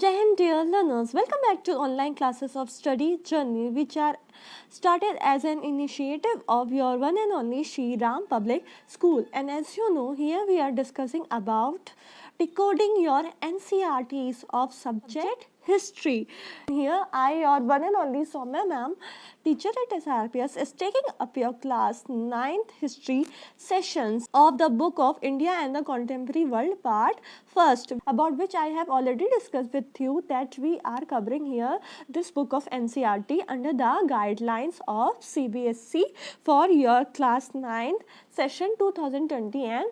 Jai Hind, dear learners. Welcome back to online classes of study journey, which are started as an initiative of your one and only Shri Ram Public School. And as you know, here we are discussing about decoding your NCRTs of subject history. Here, I, your one and only Soumya ma'am, teacher at SRPS, is taking up your class 9th history sessions of the book of India and the Contemporary World part first, about which I have already discussed with you that we are covering here this book of NCRT under the guidelines of CBSE for your class 9th session 2020 and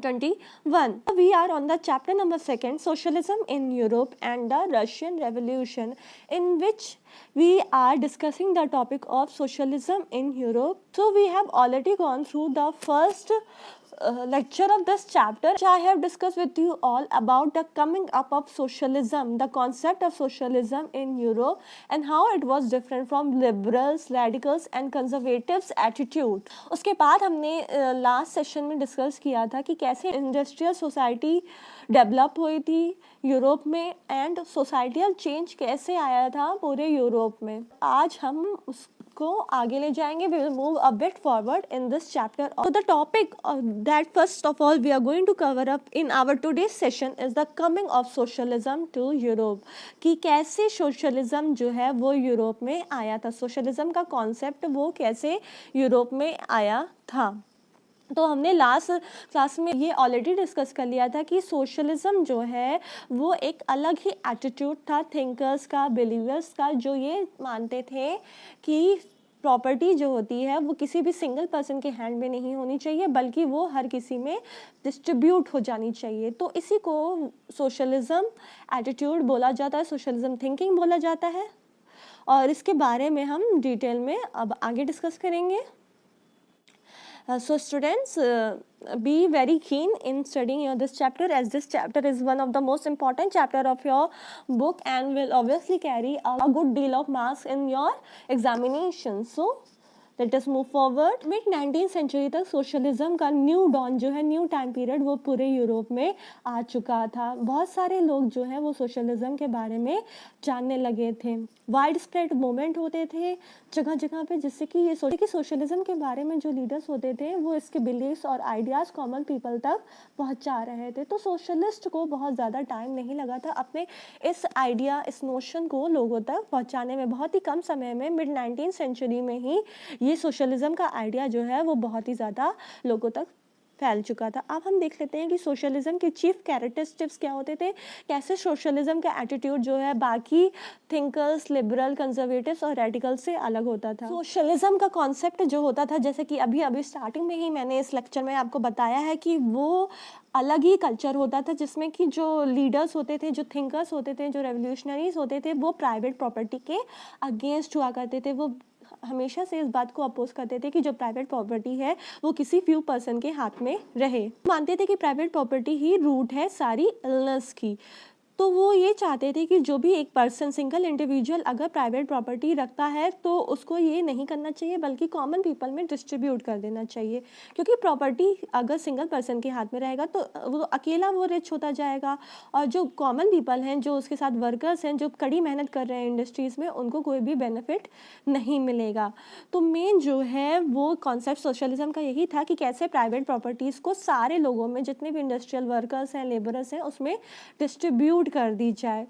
21. We are on the chapter number 2, Socialism in Europe and the Russian Revolution, in which we are discussing the topic of socialism in Europe. So we have already gone through the first lecture of this chapter, which I have discussed with you all about the coming up of socialism, the concept of socialism in Europe, and how it was different from liberals, radicals and conservatives attitude. उसके बाद हमने last session में discuss किया था कि कैसे industrial society develop हुई थी यूरोप में एंड सोसाइटियल चेंज कैसे आया था पूरे यूरोप में. आज हम को आगे ले जाएंगे. We will move a bit forward in this chapter. So the topic that first of all we are going to cover up in our today's session is the coming of socialism to Europe. कि कैसे socialism जो है वो Europe में आया था, socialism का concept वो कैसे यूरोप में आया था. तो हमने लास्ट क्लास में ये ऑलरेडी डिस्कस कर लिया था कि सोशलिज्म जो है वो एक अलग ही एटीट्यूड था थिंकर्स का, बिलीवर्स का, जो ये मानते थे कि प्रॉपर्टी जो होती है वो किसी भी सिंगल पर्सन के हैंड में नहीं होनी चाहिए, बल्कि वो हर किसी में डिस्ट्रीब्यूट हो जानी चाहिए. तो इसी को सोशलिज्म एटीट्यूड बोला जाता है, सोशलिज्म थिंकिंग बोला जाता है, और इसके बारे में हम डिटेल में अब आगे डिस्कस करेंगे. So students, be very keen in studying this chapter, as this chapter is one of the most important chapter of your book and will obviously carry a good deal of marks in your examination. So let us move forward. Mid 19th century तक socialism का new dawn जो है, new time period, वो पूरे Europe में आ चुका था. बहुत सारे लोग जो है वो सोशलिज्म के बारे में जानने लगे थे. वाइड स्प्रेड मूवमेंट होते थे जगह जगह पे, जिससे कि ये सोचे कि सोशलिज्म के बारे में जो लीडर्स होते थे वो इसके बिलीव्स और आइडियाज़ कॉमन पीपल तक पहुंचा रहे थे. तो सोशलिस्ट को बहुत ज़्यादा टाइम नहीं लगा था अपने इस आइडिया, इस नोशन को लोगों तक पहुंचाने में. बहुत ही कम समय में मिड 19th सेंचुरी में ही ये सोशलिज्म का आइडिया जो है वो बहुत ही ज़्यादा लोगों तक फैल चुका था. अब हम देख लेते हैं कि सोशलिज्म के चीफ कैरेक्टरिस्टिक्स क्या होते थे, कैसे सोशलिज्म का एटीट्यूड जो है बाकी थिंकर्स, लिबरल, कंजर्वेटिव्स और रेडिकल से अलग होता था. सोशलिज्म का कॉन्सेप्ट जो होता था, जैसे कि अभी स्टार्टिंग में ही मैंने इस लेक्चर में आपको बताया है कि वो अलग ही कल्चर होता था, जिसमें कि जो लीडर्स होते थे, जो थिंकर्स होते थे, जो रेवोल्यूशनरीज होते थे, वो प्राइवेट प्रॉपर्टी के अगेंस्ट हुआ करते थे. वो हमेशा से इस बात को अपोज करते थे कि जो प्राइवेट प्रॉपर्टी है वो किसी फ्यू पर्सन के हाथ में रहे. मानते थे कि प्राइवेट प्रॉपर्टी ही रूट है सारी इलनेस की. तो वो ये चाहते थे कि जो भी एक पर्सन, सिंगल इंडिविजुअल अगर प्राइवेट प्रॉपर्टी रखता है तो उसको ये नहीं करना चाहिए, बल्कि कॉमन पीपल में डिस्ट्रीब्यूट कर देना चाहिए. क्योंकि प्रॉपर्टी अगर सिंगल पर्सन के हाथ में रहेगा तो वो अकेला वो रिच होता जाएगा, और जो कॉमन पीपल हैं, जो उसके साथ वर्कर्स हैं, जो कड़ी मेहनत कर रहे हैं इंडस्ट्रीज़ में, उनको कोई भी बेनिफिट नहीं मिलेगा. तो मेन जो है वो कॉन्सेप्ट सोशलिज्म का यही था कि कैसे प्राइवेट प्रॉपर्टीज़ को सारे लोगों में, जितने भी इंडस्ट्रियल वर्कर्स हैं, लेबरर्स हैं, उसमें डिस्ट्रीब्यूट कर दी जाए.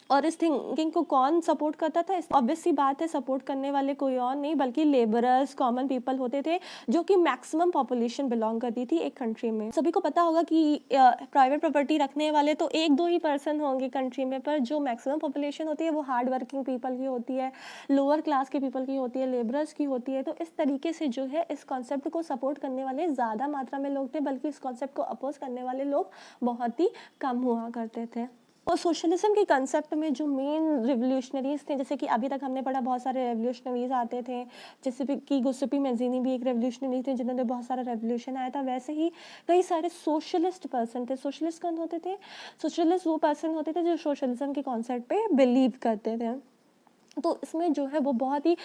और इस थिंकिंग को कौन सपोर्ट करता था? ऑब्वियस सी बात है, सपोर्ट करने वाले कोई और नहीं बल्कि लेबरर्स, कॉमन पीपल होते थे, जो कि मैक्सिमम पॉपुलेशन बिलोंग करती थी एक कंट्री में. सभी को पता होगा कि प्राइवेट प्रॉपर्टी रखने वाले तो एक दो ही पर्सन होंगे कंट्री में, पर जो मैक्सिमम पॉपुलेशन होती है वो हार्ड वर्किंग पीपल की होती है, लोअर क्लास के पीपल की होती है, लेबरर्स की होती है. तो इस तरीके से जो है इस कॉन्सेप्ट को सपोर्ट करने वाले ज़्यादा मात्रा में लोग थे, बल्कि इस कॉन्सेप्ट को अपोज करने वाले लोग बहुत ही कम हुआ करते थे. और सोशलिज्म के कंसेप्ट में जो मेन रिवोल्यूशनरीज थे, जैसे कि अभी तक हमने पढ़ा बहुत सारे रेवोल्यूशनरीज आते थे, जैसे कि गुस्सेपी मैज़ीनी भी एक रेवोल्यूशनरी थे जिन्होंने बहुत सारा रेवोल्यूशन आया था. वैसे ही कई सारे सोशलिस्ट पर्सन थे. सोशलिस्ट कौन होते थे? सोशलिस्ट वो पर्सन होते थे जो सोशलिज्म के कॉन्सेप्ट पे बिलीव करते थे. तो इसमें जो है वो बहुत ही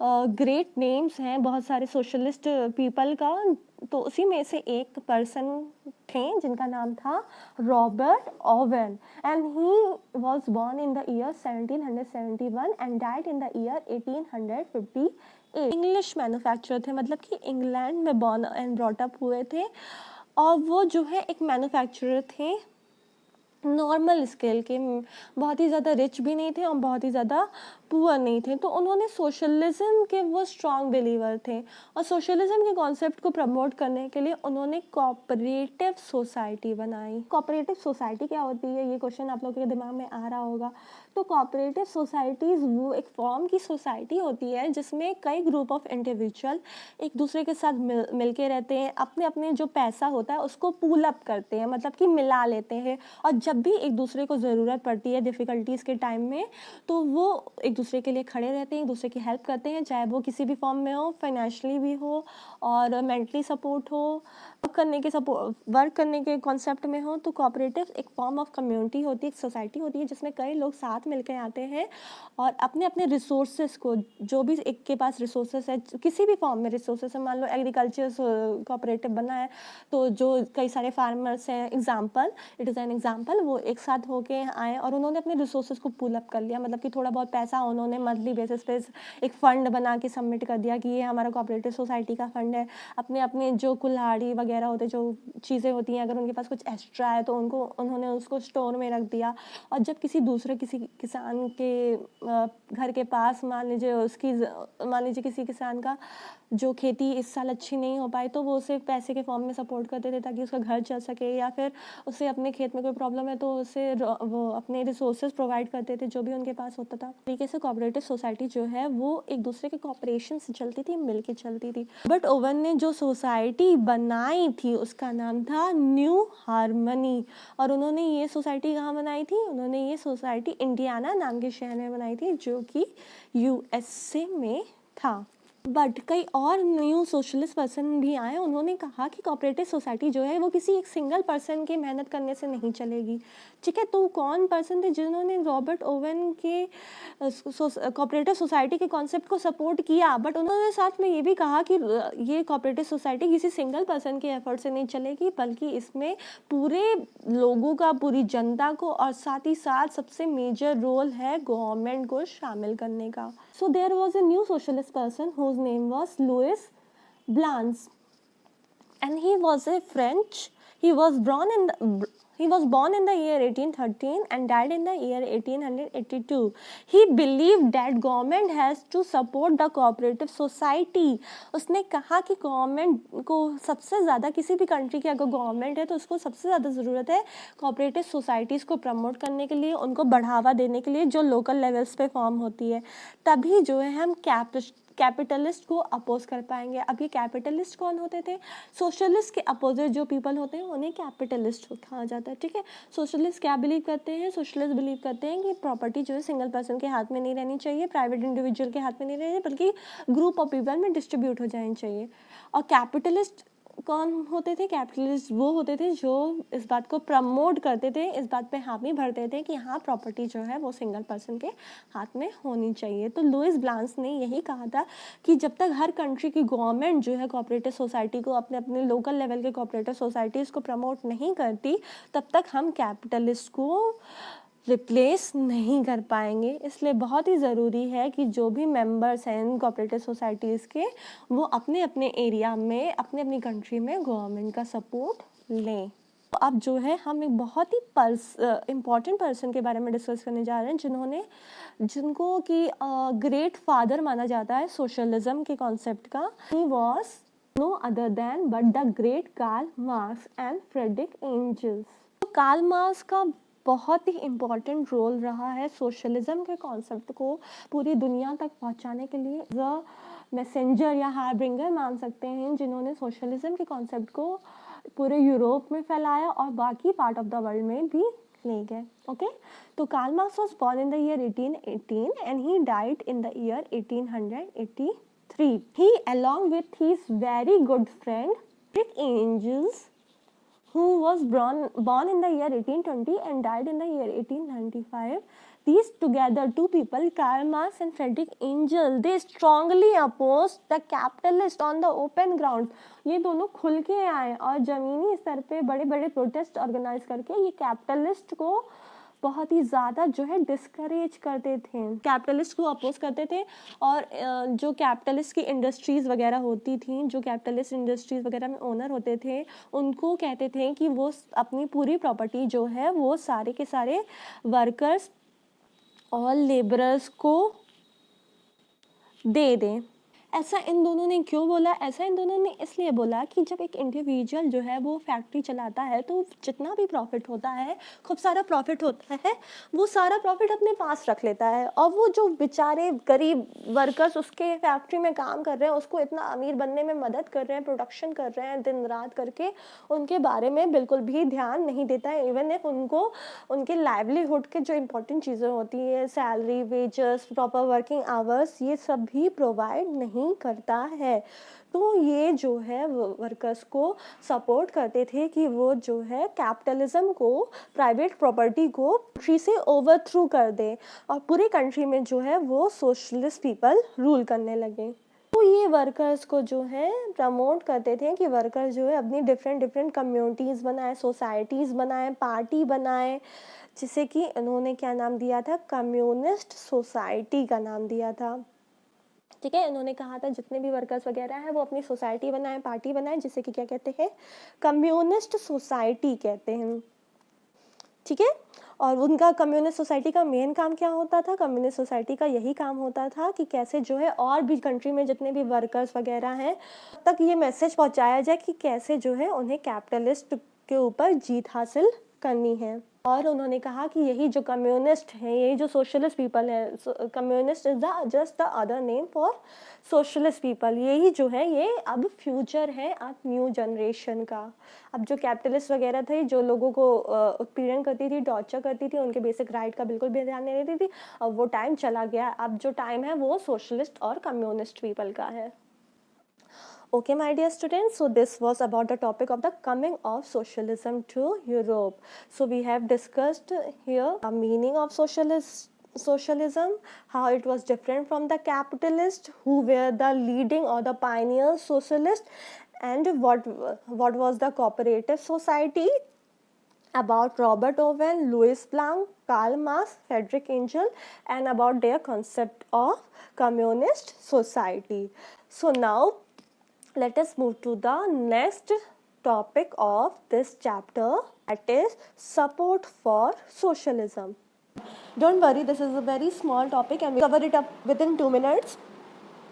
ग्रेट नेम्स हैं बहुत सारे सोशलिस्ट पीपल का। तो उसी में से एक पर्सन थे जिनका नाम था Robert Owen, and he was born in the year 1771 and died in the year 1858। English manufacturer थे, मतलब कि इंग्लैंड में बॉर्न एंड ब्रॉट अप हुए थे, और वो जो है एक मैन्युफैक्चरर थे नॉर्मल स्केल के, बहुत ही ज़्यादा रिच भी नहीं थे और बहुत ही ज़्यादा पुअर नहीं थे। तो उन्होंने सोशलिज्म के वो स्ट्रॉन्ग बिलीवर थे, और सोशलिज्म के कॉन्सेप्ट को प्रमोट करने के लिए उन्होंने कोऑपरेटिव सोसाइटी बनाई। कोऑपरेटिव सोसाइटी क्या होती है, ये क्वेश्चन आप लोगों के दिमाग में आ रहा होगा। तो कोऑपरेटिव सोसाइटीज़ वो एक फॉर्म की सोसाइटी होती है जिसमें कई ग्रुप ऑफ इंडिविजुअल एक दूसरे के साथ मिल के रहते हैं, अपने अपने जो पैसा होता है उसको पूल अप करते हैं, मतलब कि मिला लेते हैं, और जब भी एक दूसरे को ज़रूरत पड़ती है डिफ़िकल्टीज़ के टाइम में, तो वो एक दूसरे के लिए खड़े रहते हैं, एक दूसरे की हेल्प करते हैं, चाहे वो किसी भी फॉर्म में हो, फाइनेंशियली भी हो और मेंटली सपोर्ट हो, वर्क करने के कॉन्सेप्ट में हो। तो कोऑपरेटिव एक फॉर्म ऑफ कम्युनिटी होती है, एक सोसाइटी होती है जिसमें कई लोग साथ मिलकर आते हैं और अपने अपने रिसोर्सेज को, जो भी एक के पास रिसोर्सेज है, किसी भी फॉर्म में रिसोर्सेज है, मान लो एग्रीकल्चर कोऑपरेटिव बना है तो जो कई सारे फार्मर्स हैं, इट इज़ एन एग्जाम्पल, वो एक साथ होके आए और उन्होंने अपने रिसोर्सेज को पुल अप कर लिया, मतलब कि थोड़ा बहुत पैसा उन्होंने मंथली बेसिस पे एक फ़ंड बना के सबमिट कर दिया कि ये हमारा कोऑपरेटिव सोसाइटी का फ़ंड है। अपने अपने जो कुल्हाड़ी वगैरह होते, जो चीज़ें होती हैं, अगर उनके पास कुछ एक्स्ट्रा है तो उन्होंने उसको स्टोर में रख दिया, और जब किसी किसान के घर के पास मान लीजिए किसी किसान का जो खेती इस साल अच्छी नहीं हो पाई, तो वो उसे पैसे के फॉर्म में सपोर्ट करते थे ताकि उसका घर चल सके, या फिर उसे अपने खेत में कोई प्रॉब्लम है तो उसे वो अपने रिसोर्सेज प्रोवाइड करते थे जो भी उनके पास होता था। तरीके से कोऑपरेटिव सोसाइटी जो है वो एक दूसरे के कोऑपरेशन से चलती थी, मिल के चलती थी। बट ओवन ने जो सोसाइटी बनाई थी उसका नाम था न्यू हार्मनी, और उन्होंने ये सोसाइटी कहाँ बनाई थी, उन्होंने ये सोसाइटी इंडियाना नाम के शहर में बनाई थी जो कि यूएसए में था। बट कई और न्यू सोशलिस्ट पर्सन भी आए, उन्होंने कहा कि कोऑपरेटिव सोसाइटी जो है वो किसी एक सिंगल पर्सन के मेहनत करने से नहीं चलेगी। ठीक है, तो कौन पर्सन थे जिन्होंने रॉबर्ट ओवन के कोऑपरेटिव सोसाइटी के कॉन्सेप्ट को सपोर्ट किया, बट उन्होंने साथ में ये भी कहा कि ये कोऑपरेटिव सोसाइटी किसी सिंगल पर्सन के एफर्ट से नहीं चलेगी, बल्कि इसमें पूरे लोगों का, पूरी जनता को, और साथ ही साथ सबसे मेजर रोल है गवर्नमेंट को शामिल करने का। So there was a new socialist person whose name was Louis Blanche, and he was a French. He was born in the year 1813 and died in the year 1882. He believed that government has to support the cooperative society. उसने कहा कि government को सबसे ज़्यादा, किसी भी country की अगर गवर्नमेंट है तो उसको सबसे ज़्यादा ज़रूरत है कोऑपरेटिव सोसाइटीज़ को प्रमोट करने के लिए, उनको बढ़ावा देने के लिए, जो लोकल लेवल्स पे फॉर्म होती है। तभी जो है हम कैपिटलिस्ट को अपोज कर पाएंगे। अब ये कैपिटलिस्ट कौन होते थे, सोशलिस्ट के अपोजिट जो पीपल होते हैं उन्हें कैपिटलिस्ट कहा जाता है। ठीक है, सोशलिस्ट क्या बिलीव करते हैं, सोशलिस्ट बिलीव करते हैं कि प्रॉपर्टी जो है सिंगल पर्सन के हाथ में नहीं रहनी चाहिए, प्राइवेट इंडिविजुअल के हाथ में नहीं रहनी चाहिए, बल्कि ग्रुप ऑफ पीपल में डिस्ट्रीब्यूट हो जानी चाहिए। और कैपिटलिस्ट कौन होते थे, कैपिटलिस्ट वो होते थे जो इस बात को प्रमोट करते थे, इस बात पे हामी भरते थे कि हाँ प्रॉपर्टी जो है वो सिंगल पर्सन के हाथ में होनी चाहिए। तो लुइस ब्लांस ने यही कहा था कि जब तक हर कंट्री की गवर्नमेंट जो है कोऑपरेटिव सोसाइटी को, अपने अपने लोकल लेवल के कोऑपरेटिव सोसाइटीज़ को प्रमोट नहीं करती, तब तक हम कैपिटलिस्ट को रिप्लेस नहीं कर पाएंगे। इसलिए बहुत ही ज़रूरी है कि जो भी मेंबर्स हैं इन कोऑपरेटिव सोसाइटीज़ के, वो अपने अपने एरिया में, अपने अपनी कंट्री में गवर्नमेंट का सपोर्ट लें। तो अब जो है हम एक बहुत ही इम्पॉर्टेंट पर्सन के बारे में डिस्कस करने जा रहे हैं जिनको कि ग्रेट फादर माना जाता है सोशलिज्म के कॉन्सेप्ट का। He was no other than but the great Karl Marx and Friedrich Engels. तो कार्ल मार्क्स का बहुत ही इम्पॉर्टेंट रोल रहा है सोशलिज्म के कॉन्सेप्ट को पूरी दुनिया तक पहुंचाने के लिए। द मैसेंजर या हार्बिंगर मान सकते हैं जिन्होंने सोशलिज्म के कॉन्सेप्ट को पूरे यूरोप में फैलाया और बाकी पार्ट ऑफ द वर्ल्ड में भी ले गए। ओके, तो Karl Marx was born in the year 1818 and he died in the year 1883. He, along with his very good friend Friedrich Engels, who was born in the year 1820 and died in the year 1895, These together two people, Karl Marx and Friedrich Engels, they strongly opposed the capitalist on the open ground. ये दोनों खुल के आए और ज़मीनी स्तर पे बड़े बड़े प्रोटेस्ट ऑर्गेनाइज करके ये कैपिटलिस्ट को बहुत ही ज़्यादा जो है डिस्करेज करते थे, कैपिटलिस्ट को अपोज करते थे। और जो कैपिटलिस्ट की इंडस्ट्रीज़ वगैरह होती थी, जो कैपिटलिस्ट इंडस्ट्रीज़ वगैरह में ओनर होते थे, उनको कहते थे कि वो अपनी पूरी प्रॉपर्टी जो है वो सारे के सारे वर्कर्स और लेबरर्स को दे दें। ऐसा इन दोनों ने क्यों बोला? ऐसा इन दोनों ने इसलिए बोला कि जब एक इंडिविजुअल जो है वो फैक्ट्री चलाता है तो जितना भी प्रॉफिट होता है, खूब सारा प्रॉफिट होता है, वो सारा प्रॉफिट अपने पास रख लेता है। और वो जो बेचारे गरीब वर्कर्स उसके फैक्ट्री में काम कर रहे हैं, उसको इतना अमीर बनने में मदद कर रहे हैं, प्रोडक्शन कर रहे हैं दिन रात करके, उनके बारे में बिल्कुल भी ध्यान नहीं देता है। इवन इफ उनको उनके लाइवलीहुड के जो इम्पोर्टेंट चीज़ें होती है, salary, wages, proper working hours, ये सब भी प्रोवाइड नहीं करता है। तो ये जो है वर्कर्स को सपोर्ट करते थे कि वो जो है कैपिटलिज्म को, प्राइवेट प्रॉपर्टी को कंट्री से ओवरथ्रू कर दे और पूरे कंट्री में जो है वो सोशलिस्ट पीपल रूल करने लगे। तो ये वर्कर्स को जो है प्रमोट करते थे कि वर्कर्स जो है अपनी डिफरेंट कम्युनिटीज़ बनाए, सोसाइटीज़ बनाए, पार्टी बनाए, जिसे कि इन्होंने क्या नाम दिया था? कम्युनिस्ट सोसाइटी का नाम दिया था। ठीक है, इन्होंने कहा था जितने भी वर्कर्स वगैरह हैं वो अपनी सोसाइटी बनाएं, पार्टी बनाएं, जिसे कि क्या कहते हैं? कम्युनिस्ट सोसाइटी कहते हैं। ठीक है, और उनका कम्युनिस्ट सोसाइटी का मेन काम क्या होता था? कम्युनिस्ट सोसाइटी का यही काम होता था कि कैसे जो है और भी कंट्री में जितने भी वर्कर्स वगैरह हैं तक ये मैसेज पहुंचाया जाए कि कैसे जो है उन्हें कैपिटलिस्ट के ऊपर जीत हासिल करनी है। और उन्होंने कहा कि यही जो कम्युनिस्ट हैं, यही जो सोशलिस्ट पीपल हैं, communist is the just the other name for socialist people, यही जो है ये अब फ्यूचर है अब न्यू जनरेशन का। अब जो कैपिटलिस्ट वगैरह थे, जो लोगों को उत्पीड़न करती थी, टॉर्चर करती थी, उनके बेसिक राइट का बिल्कुल भी ध्यान नहीं देती थी, अब वो टाइम चला गया। अब जो टाइम है वो सोशलिस्ट और कम्युनिस्ट पीपल का है। Okay, my dear students, so this was about the topic of the coming of socialism to Europe. So we have discussed here the meaning of socialism, how it was different from the capitalist, who were the leading or the pioneer socialist, and what was the cooperative society, about Robert Owen, Louis Blanc, Karl Marx, Friedrich Engels, and about their concept of communist society. So now let us move to the next topic of this chapter, that is support for socialism. Don't worry, this is a very small topic and we cover it up within 2 minutes.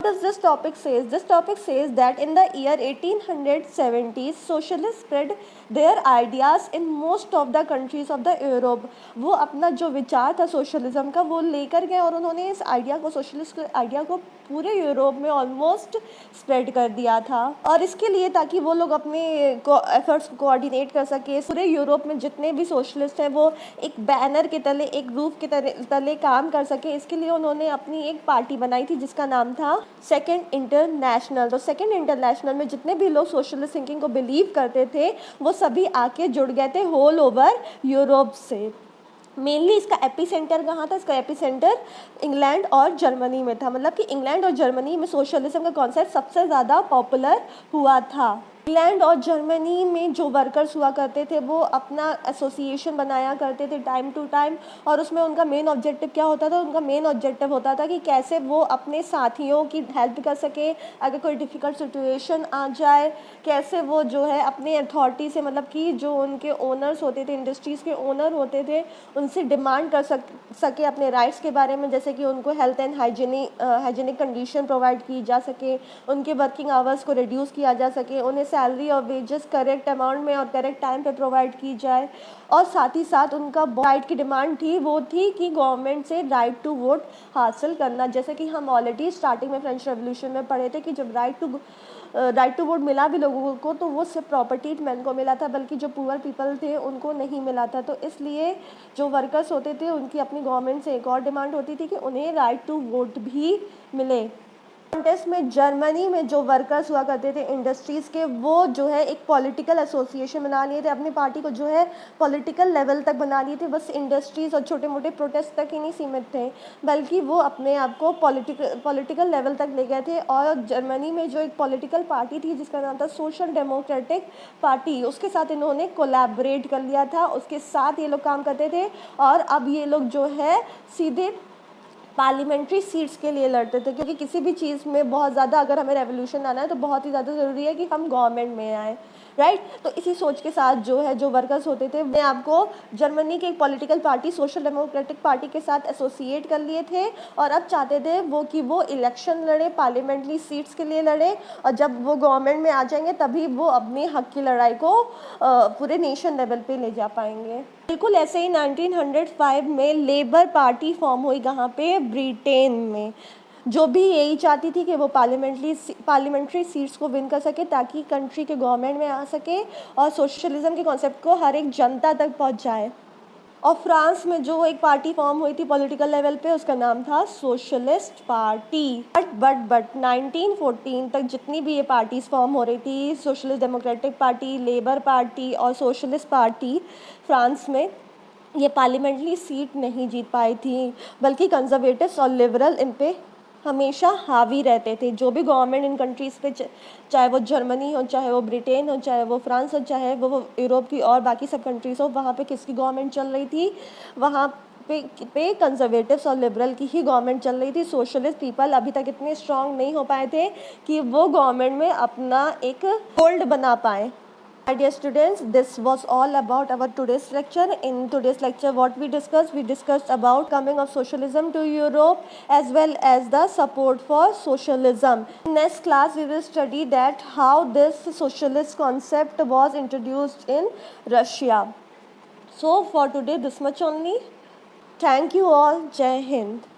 What does this topic says? This topic says that in the year 1870s, socialists spread their ideas in most of the countries of the Europe. वो अपना जो विचार था socialism का वो लेकर गए और उन्होंने इस आइडिया को, सोशलिस्ट आइडिया को पूरे यूरोप में ऑलमोस्ट स्प्रेड कर दिया था। और इसके लिए ताकि वो लोग अपने एफर्ट्स कोऑर्डिनेट कर सके, पूरे यूरोप में जितने भी सोशलिस्ट हैं वो एक बैनर के तले, एक रूफ के तले काम कर सके, इसके लिए उन्होंने अपनी एक पार्टी बनाई थी जिसका नाम था सेकेंड इंटरनेशनल। तो सेकेंड इंटरनेशनल में जितने भी लोग सोशलिस्ट थिंकिंग को बिलीव करते थे वो सभी आके जुड़ गए थे होल ओवर यूरोप से। मेनली इसका एपी सेंटर कहाँ था? इसका एपी सेंटर इंग्लैंड और जर्मनी में था। मतलब कि इंग्लैंड और जर्मनी में सोशलिज्म का कॉन्सेप्ट सबसे ज़्यादा पॉपुलर हुआ था। इंग्लैंड और जर्मनी में जो वर्कर्स हुआ करते थे वो अपना एसोसिएशन बनाया करते थे टाइम टू टाइम, और उसमें उनका मेन ऑब्जेक्टिव क्या होता था? उनका मेन ऑब्जेक्टिव होता था कि कैसे वो अपने साथियों की हेल्प कर सके अगर कोई डिफ़िकल्ट सिचुएशन आ जाए, कैसे वो जो है अपने अथॉरिटी से, मतलब कि जो उनके ओनर्स होते थे, इंडस्ट्रीज़ के ओनर होते थे, उनसे डिमांड कर सके अपने राइट्स के बारे में, जैसे कि उनको health and hygienic condition provide की जा सके, उनके वर्किंग आवर्स को रिड्यूस किया जा सके, उन्हें सैलरी और वेजेस करेक्ट अमाउंट में और करेक्ट टाइम पे प्रोवाइड की जाए। और साथ ही साथ उनका राइट की डिमांड थी वो थी कि गवर्नमेंट से राइट टू वोट हासिल करना। जैसे कि हम ऑलरेडी स्टार्टिंग में फ्रेंच रेवोल्यूशन में पढ़े थे कि जब राइट टू वोट मिला भी लोगों को तो वो सिर्फ प्रॉपर्टी मैन को मिला था, बल्कि जो पुअर पीपल थे उनको नहीं मिला था। तो इसलिए जो वर्कर्स होते थे उनकी अपनी गवर्नमेंट से एक और डिमांड होती थी कि उन्हें राइट टू वोट भी मिले। कॉन्टेस्ट में जर्मनी में जो वर्कर्स हुआ करते थे इंडस्ट्रीज़ के, वो जो है एक पॉलिटिकल एसोसिएशन बना लिए थे, अपनी पार्टी को जो है पॉलिटिकल लेवल तक बना लिए थे। बस इंडस्ट्रीज़ और छोटे मोटे प्रोटेस्ट तक ही नहीं सीमित थे, बल्कि वो अपने आप को पॉलिटिकल लेवल तक ले गए थे। और जर्मनी में जो एक पॉलिटिकल पार्टी थी जिसका नाम था सोशल डेमोक्रेटिक पार्टी, उसके साथ इन्होंने कोलैबोरेट कर लिया था, उसके साथ ये लोग काम करते थे। और अब ये लोग जो है सीधे पार्लियामेंट्री सीट्स के लिए लड़ते थे, क्योंकि किसी भी चीज़ में बहुत ज़्यादा अगर हमें रेवोल्यूशन लाना है तो बहुत ही ज़्यादा ज़रूरी है कि हम गवर्नमेंट में आए, राइट। तो इसी सोच के साथ जो है जो वर्कर्स होते थे वे आपको जर्मनी के एक political party social democratic party के साथ एसोसिएट कर लिए थे। और अब चाहते थे वो कि वो इलेक्शन लड़े, पार्लियामेंट्री सीट्स के लिए लड़े, और जब वो गवर्नमेंट में आ जाएंगे तभी वो अपने हक की लड़ाई को पूरे नेशन लेवल पे ले जा पाएंगे। बिल्कुल ऐसे ही 1905 में लेबर पार्टी फॉर्म हुई, कहाँ पे, ब्रिटेन में, जो भी यही चाहती थी कि वो पार्लियामेंट्री सीट्स को विन कर सके ताकि कंट्री के गवर्नमेंट में आ सके और सोशलिज्म के कॉन्सेप्ट को हर एक जनता तक पहुंच जाए। और फ्रांस में जो एक पार्टी फॉर्म हुई थी पॉलिटिकल लेवल पे, उसका नाम था सोशलिस्ट पार्टी। बट 1914 तक जितनी भी ये पार्टीज फॉर्म हो रही थी, socialist democratic party, labour party और सोशलिस्ट पार्टी, फ्रांस में ये पार्लियामेंट्री सीट नहीं जीत पाई थी, बल्कि कंजर्वेटिव्स और लिबरल इन पे हमेशा हावी रहते थे। जो भी गवर्नमेंट इन कंट्रीज़ पे, चाहे वो जर्मनी हो, चाहे वो ब्रिटेन हो, चाहे वो फ्रांस हो, चाहे वो यूरोप की और बाकी सब कंट्रीज़ हो, वहाँ पे किसकी गवर्नमेंट चल रही थी, वहाँ पे कंजर्वेटिव्स और लिबरल की ही गवर्नमेंट चल रही थी। सोशलिस्ट पीपल अभी तक इतने स्ट्रांग नहीं हो पाए थे कि वो गवर्नमेंट में अपना एक होल्ड बना पाए। My dear students, this was all about our today's lecture. In today's lecture, what we discussed about coming of socialism to Europe as well as the support for socialism. In next class, we will study that how this socialist concept was introduced in Russia. So for today, this much only. Thank you all. Jai Hind.